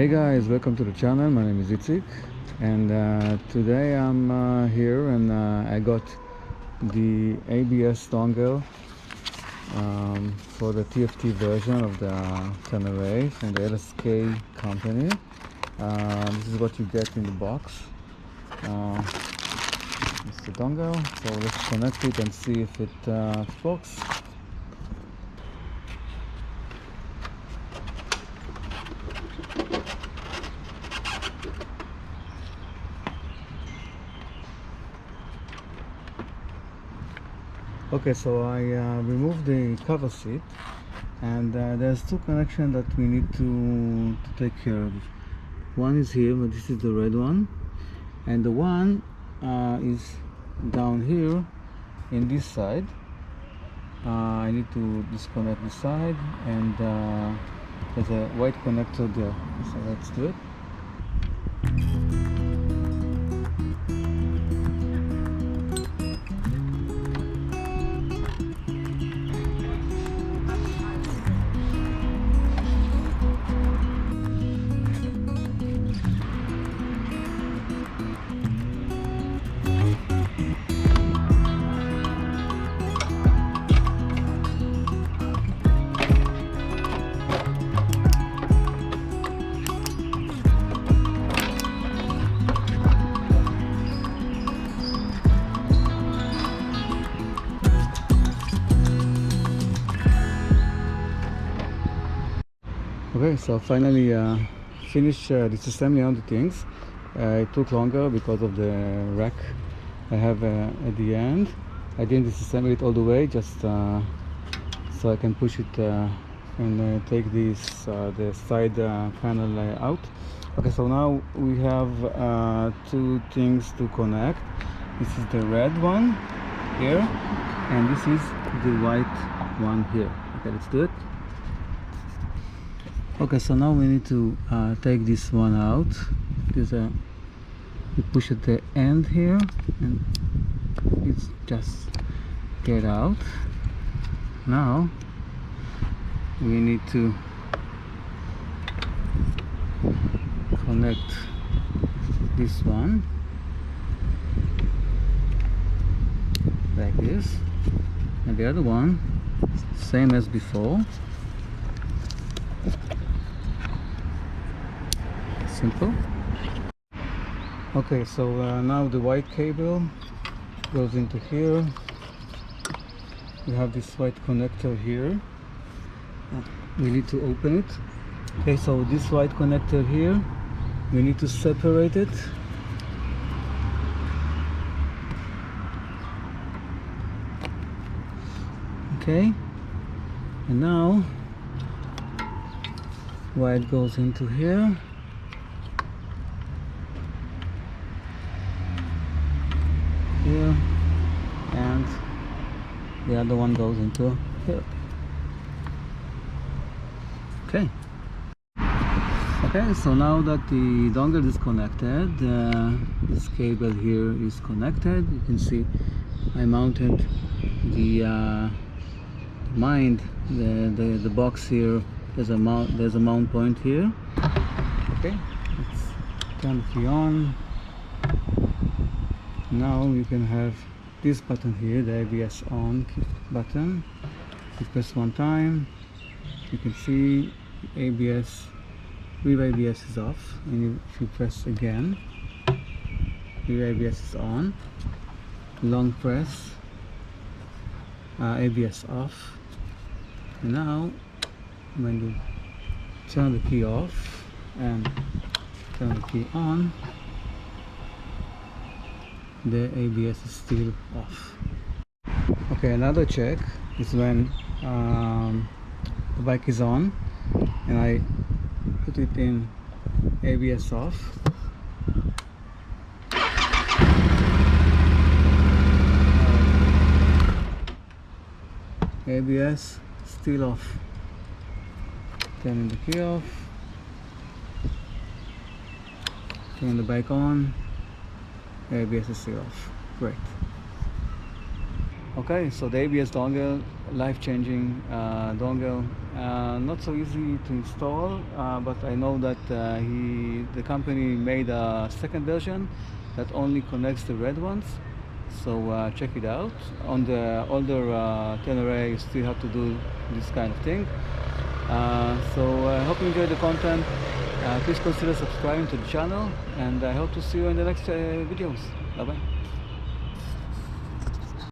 Hey guys, welcome to the channel. My name is Itzik, and today I'm here and I got the ABS dongle for the TFT version of the Tenere from the LSK company. This is what you get in the box. It's the dongle, so let's connect it and see if it works. Okay, so I removed the cover seat, and there's two connections that we need to take care of. One is here, but this is the red one, and the one is down here in this side. I need to disconnect this side, and there's a white connector there, so let's do it. Okay, so finally finished disassembling all the things. It took longer because of the rack I have at the end. I didn't disassemble it all the way, just so I can push it and take the side panel out. Okay, so now we have two things to connect. This is the red one here, and this is the white one here. Okay, let's do it. Okay, so now we need to take this one out. There's you push at the end here and it's just get out. Now we need to connect this one like this, and the other one same as before. Simple. Okay, so now the white cable goes into here. We have this white connector here. We need to open it. Okay, so this white connector here, we need to separate it. Okay, and now white goes into here. Here, and the other one goes into here. Okay, so now that the dongle is connected, this cable here is connected. You can see I mounted the the box here. There's a mount point here. Okay, let's turn the key on. Now you can have this button here, the ABS on button. You press one time, you can see ABS, rear ABS is off, and if you press again, rear ABS is on. Long press, ABS off. And now when you turn the key off and turn the key on, the ABS is still off. Okay, another check is when the bike is on and I put it in ABS off. ABS still off. Turning the key off. Turn the bike on. ABS is still off. Great. Okay, so the ABS dongle, life-changing dongle, not so easy to install, but I know that the company made a second version that only connects the red ones. So check it out. On the older Tenere, you still have to do this kind of thing. So I hope you enjoyed the content. Please consider subscribing to the channel, and I hope to see you in the next videos. Bye bye.